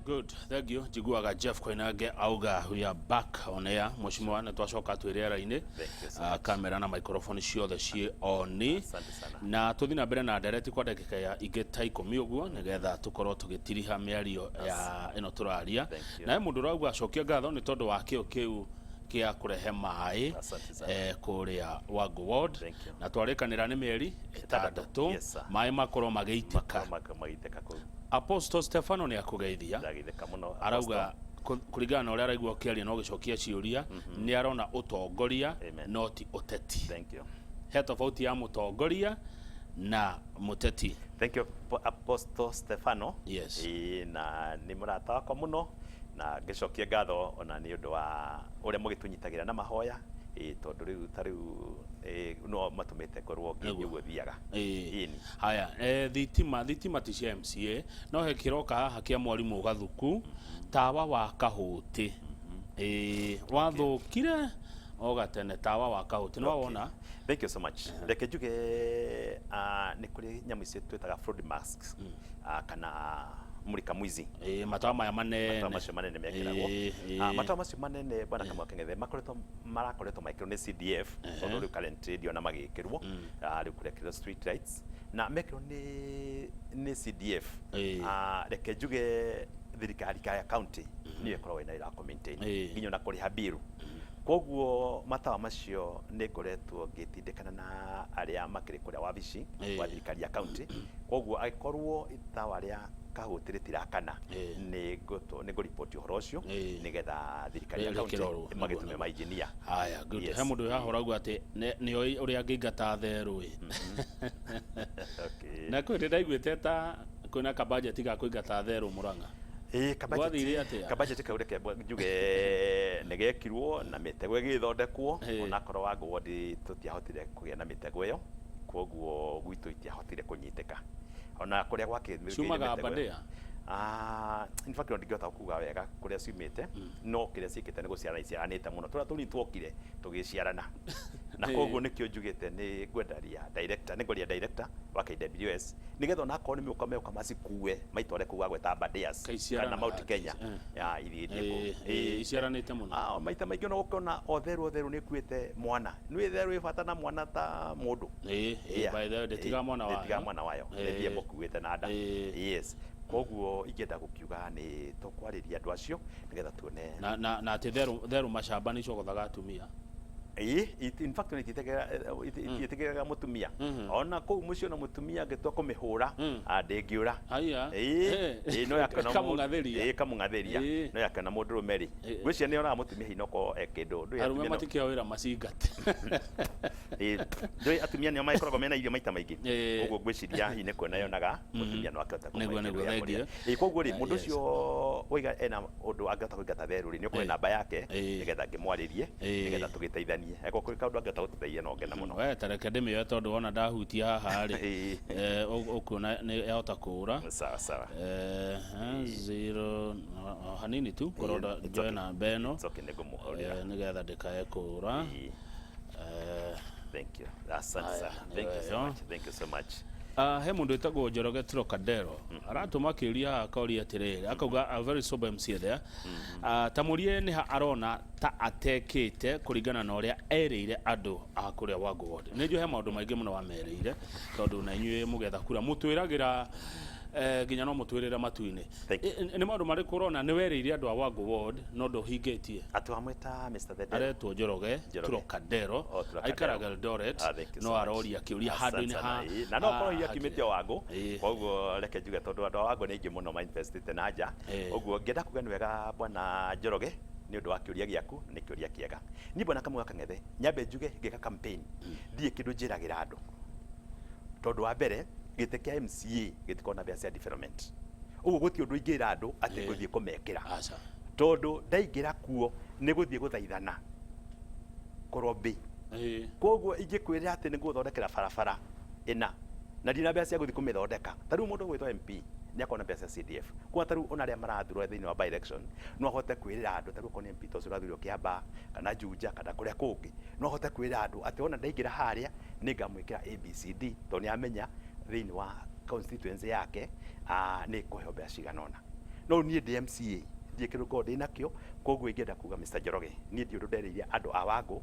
Good, thank you. Jiguaga Jeff Koinange auga we are back on air. Mheshimiwa na twacoka twirera-ini. Kamera na microphone ciothe ci oni. Na tuthi na mbere na ndereti kwa dakika ya ingi ta 10 uguo nigetha tukorwo tugitiriha miario ya ino turaria. Na mundu rauga acokia ngatho ni tondu wa kio kiu kia kurehe mai kuria Wago Ward na twarikanira ni mieri 6 mai makorwo mageitika. Apostle Stefano ni akugeithia arauga kuringana na uria araigua kiaria no gicokia ciuria ni arona utongoria not uteti. Thank you. He tofauti ya mutongoria na muteti. Thank you Apostle Stefano. Yes. Na ni murata wakwa muno na gicokia ngatho ona ni undu wa uria mugitunyitagira na mahoya tondu riu tariu no matumite korwo ngiugo thiaga haya thitima ti cia MCA no he kiroka haha kia mwarimu gathuku tawa wa Kahuti wathukire ogatene tawa wa Kahuti no wona. Thank you so much. Reke njuge ni kuri nyamu icio twitaga fraud masks kana murika mwizi matawa maya manene mekiragwo matawa macio manene bwana Kamote ngethe marakoretwo maikirwo ni CDF tondu riu current radio na magikirwo riu kurekirwo street lights na mekirwo ni CDF reke njuge thirikari ya county niyo ikoragwo ina ira maintain nginyo na kuriha bill. Koguo matawa macio ni ngoretwo ngitindikana na aria makiri kuria wabici wa thirikari ya county. Koguo agikorwo itawa ria Kahuti ritirakana ni go report uhoro ucio nigetha thirikari ya county magitume ma engineer. Haya, good. He mundu yahoragwo ati ni uria ngingata therũ Okay. Na kwĩ ndaiguĩte ta kwĩna ka budget ga kũingata therũ Murang'a. Kabajeti kaureke njuge negekirwo na mitego igithondekwo ona korwo Wago Ward tutiahotire kugia na mitego iyo koguo gwitu itiahotire kunyiteka ona kuria gwake ciumaga bandia in fact ndingĩhota kuga wega kuria ciumite no kiria ciikite ni guciarana iciaranite muno turia tuni twokire tugiciarana na koguo nikio njugite ni ngwendaria director ngoria director wa KWS nigetha ona korwo ni miuka meuka macikuwe maitware kuga gweta bandias kana Mount Kenya ya iriithie iciaranite muno maita maingi no gukona otheru ni kuite mwana ni theru ibata na mwana ta mundu by the way ndetiga mwana wayo ndithie mukuite na nda yes. Koguo ingenda gukiuga ni tukwariria andu acio nigetha tuone na ati theru mashamba ni cogothaga atumia in fact ni itegeraga mutumia ona kou mucio na mutumia ngitwa kumihura ndingiura aya no yakana kamungatheria no yakana mundu rumeri gwicia ni ona mutumia hinoko ekindu arume matikio wira macingate ndui atumia ni maikoragwo mena irio maita maingi uguo gwiciria ine kuona yonaga mutumia no akota kumaikia koguo ri mundu cio oiga ena undu angata kuingata theru ri ni ukore namba yake nigetha ngimwaririe nigetha tugiteithania eko kuri kaundu angata guteithia no ngena muno tareke ndimio tondu wona ndahutia haha ri ukuona ni yahota kura sawa 0 hanini tu koroda joina beno nigetha ndikae kura. Thank you. Thank you so much. He mundu etagwo Njoroge Trocadero aratuma kiuria akauria atiriri akauga a very sober MC there tamurie ni ha arona ta atekite kuringana na uria erire andu a kuria Wago Ward nijo he maundu maingi muno wamereire tondu na inyue mugetha kura mutwiragira ginya no mutwirira matuine ni maundu mari kurona ni werire andu a Wago Ward no ndo hingetie atwamweta Mr. Thede aretwo Njoroge Trocadero aikaraga Eldoret no aroria kiuria handu-ini ha na no korwo akimite Wago koguo reke njuge tondu andu a Wago ni ingi muno manifestite na nja koguo ngenda kuga ni wega bwana Njoroge ni undu wa kiuria giaku ni kiuria kiega ni bwana Kamote ngethe nyambe njuge ngika campaign thie kindu njiragira andu tondu wa mbere gite kia MCA gitikona bia development uguo guti undu ingira andu ati guthie kumekira tondu ndaingira kuo ni guthie guthaithana korombi koguo ingikwirira ati ni guthondekera barabara ina na ndina bia cia guthie kumithondeka tariu mundu gwitwa MP ni akona bia cia CDF kwa tariu ona ria marathurwo thiini wa by election no ahote kwirira andu tariu kone MP tocio rathurwo Kiamba kana Juja kana kuria kungi no ahote kwirira andu ati ona ndaingira haria ni ngamwikira ABCD to ni amenya thiini wa constituency yake ni kuheo bia ciganona no niĩ ndĩ MCA ndiĩ kĩndũ ngoragwo ndĩ nakĩo, koguo ingĩenda kuga Mr. Njoroge niĩ ndiĩ ũndũ nderĩire andũ a Wangũ,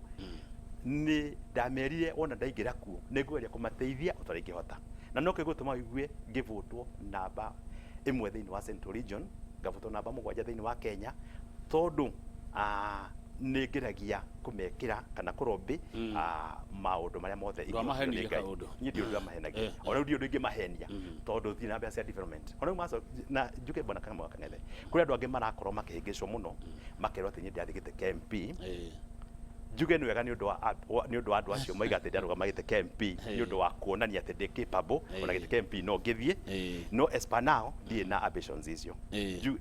nĩ ndamerire ona ndaingĩra kuo nĩ ngũgeria kũmateithia o ta ũrĩa ingĩhota, na no kĩo gĩgũtũma ũigue ngĩvotwo namba 1 thĩinĩ wa Central Region, ngavotwo namba 7 thĩinĩ wa Kenya, tondũ nĩ ngeragia kũmekĩra kana kũrobĩ maũndũ marĩa mothe niĩ ndiũ ndamahenagia, o rĩu ndiũ ũndũ ingĩmahenia tondũ thiĩ na mbere cia development. O rĩu na njuke Bwana Kang'ethe, kũrĩ andũ angĩ marakorwo makĩhĩngĩcwo mũno makerwo atĩ niĩ ndĩrathiĩ gĩtĩ kĩa MP, njuge nĩ wega nĩ ũndũ wa andũ acio moiga atĩ ndarũgama gĩtĩ kĩa MP nĩ ũndũ wa kuonania atĩ ndĩ capable, ona gĩtĩ kĩa MP no ngĩthiĩ, no as per now ndirĩ na ambitions icio,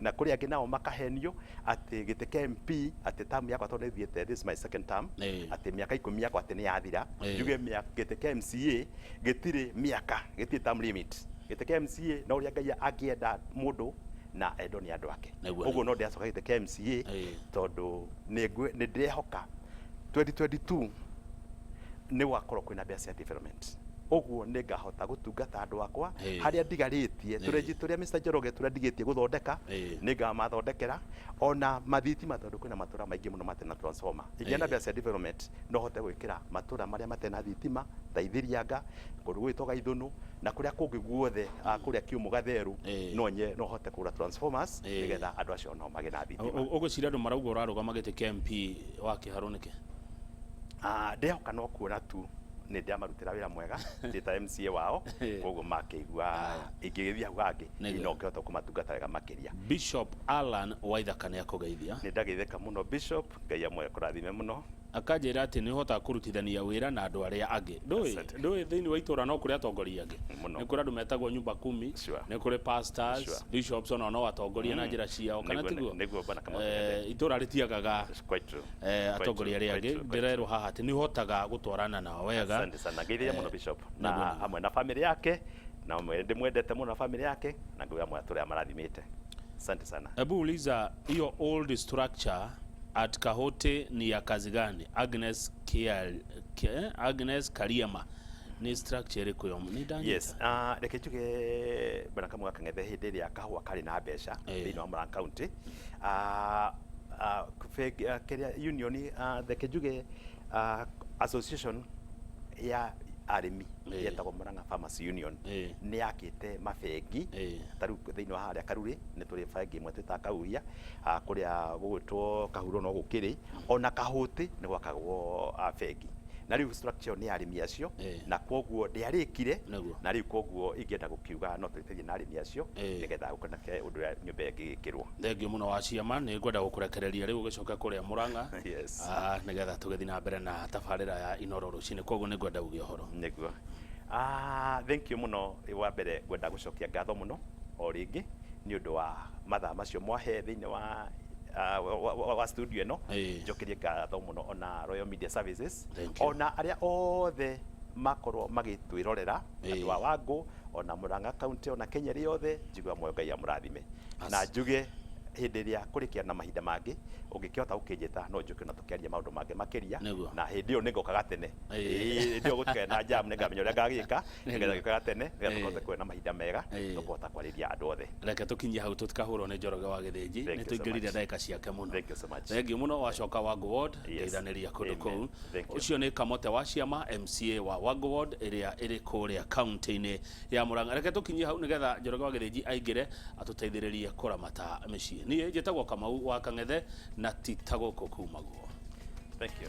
na kũrĩ angĩ nao makahenio atĩ gĩtĩ kĩa MP atĩ term yakwa tondũ nĩthiĩte, this is my second term, atĩ mĩaka 10 yakwa atĩ nĩ yathira, njuge gĩtĩ kĩa MCA gĩtirĩ mĩaka, gĩtirĩ term limit, gĩtĩ kĩa MCA no ũrĩa Ngai angĩenda mũndũ na endo nĩ andũ ake, ũguo no ndĩracoka gĩtĩ kĩa MCA tondũ nĩ ndĩrehoka 2022 nĩ gwakorwo kwĩna mbia cia development, ũguo nĩ ngahota gũtungata andũ akwa harĩa ndigarĩtie tũrenji tũrĩa Mr. Njoroge tũrĩa ndigĩtie gũthondeka, nĩ ngamathondekera ona mathitima tondũ kwĩna matũũra maingĩ mũno matena transformer, ingĩenda mbia cia development no hote gwĩkĩra matũũra marĩa matena thitima ta Ithirianga, kũndũ gwĩtwo Ithũnũ na kũrĩa kũngĩ guothe kũrĩa Kiumu Gatherũ, no hote kũgũra transformers nĩgetha andũ acio no magĩe na thitima. Ũgwĩciria andũ marauga ũrarũgama gĩtĩ kĩa MP wa Kĩharũ nĩkĩ? Ndehoka no kuona tu nĩ ndĩamarutĩra wĩra mwega ndĩ ta MCA wao, koguo makĩigua ingĩgĩthiĩ hau hangĩ no ngĩhota kũmatungata wega makĩria. Bishop Alan Waithaka nĩ akũgeithia. Nĩ ndageithĩka mũno Bishop, Ngai amwe kũrathime mũno. Akanjĩra atĩ nĩ ũhotaga kũrutithania wĩra na andũ arĩa angĩ. Ndũĩ thĩinĩ wa itũũra no kũrĩ atongoria angĩ, nĩ kũrĩ andũ metagwo nyumba kumi, nĩ kũrĩ pastors, bishops ona no atongoria na njĩra ciao, kana tiguo? Itũũra rĩtiagaga atongoria arĩa angĩ. Ndĩrerwo haha atĩ nĩ ũhotaga gũtwarana nao wega. Asante sana, ngeithia mũno Bishop na hamwe na family yake, na ndĩmwendete mũno na family yake, na Ngai amwe atũũre amarathimĩte. Asante sana. Hebu uliza hiyo old structure at Kamote ni ya kazi gani? Agnes Kariama ni structure ĩrĩkũ yo ni ndani? Yes, reke njuge Bwana Kang'ethe hĩndĩ ĩrĩa kahũa karĩ na mbeca thĩinĩ wa Murang'a County, kĩrĩa union reke njuge association ya arĩmi yetagwo Murang'a Farmers Union nĩ yakĩte mabengi tarĩu thĩinĩ wa harĩa Karuri nĩ tũrĩ bengi ĩmwe twĩtaga Kahuria, kũrĩa gũgwĩtwo Kahuro no gũkĩrĩ, ona Kahũti nĩ gwakagwo bengi, na rĩu structure nĩ arĩmi acio, na koguo ndĩarĩkire, na rĩu koguo ingĩenda gũkiuga no tũteithie na arĩmi acio nĩgetha gũkoneke ũndũ ũrĩa nyũmba ĩngĩgĩkĩrwo. Thengiũ mũno wa Ciama, nĩ ngwenda gũkũrekereria rĩu ũgĩcoka kũrĩa Murang'a nĩgetha tũgĩthiĩ na mbere na tabarĩra ya Inoro rũcinĩ, koguo nĩ ngwenda uge ũhoro. Nĩguo thank you mũno, wa mbere ngwenda gũcokia ngatho mũno o rĩngĩ nĩ ũndũ wa mathaa macio mwahe thĩinĩ wa studio ĩno, njokerie ngatho mũno ona Royal Media Services, ona arĩa othe makorwo magĩtwĩrorera, andũ a Wangũ ona Murang'a County ona Kenya yothe, njigua moyo Ngai amũrathime, na njuge hĩndĩ ĩrĩa kũrĩkia na mahinda mangĩ ũngĩkĩhota gũkĩnjĩta no njoke na tũkĩaria maũndũ mangĩ makĩria, na hĩndĩ ĩyo nĩngokaga tene, hĩndĩ ĩyo gũtikagĩa na jam nĩngamenya ũrĩa ngagĩka, nĩgetha gĩũkaga tene nĩgetha tũhote kuona mahinda mega tũkahota kwarĩria andũ othe. Reke tũkinyie hau tũtikahũrwo nĩ Njoroge wa Gĩthĩnji, nĩ tũingĩrire ndagĩka ciake mũno. Thengiũ mũno wacoka Wangũ ward, ngeithanĩria kũndũ kũu. Ũcio nĩ Kamote wa Ciama, MCA wa Wangũ ward ĩrĩa ĩrĩ kũrĩa kaunti-inĩ ya Murang'a. Reke tũkinyie hau nĩgetha Njoroge wa Gĩthĩnji aingĩre atũteithĩrĩrie kũramata mĩciĩ. Niĩ njĩtagwo Kamau wa Kang'ethe na ti ta gũkũ kumagwo. Thank you.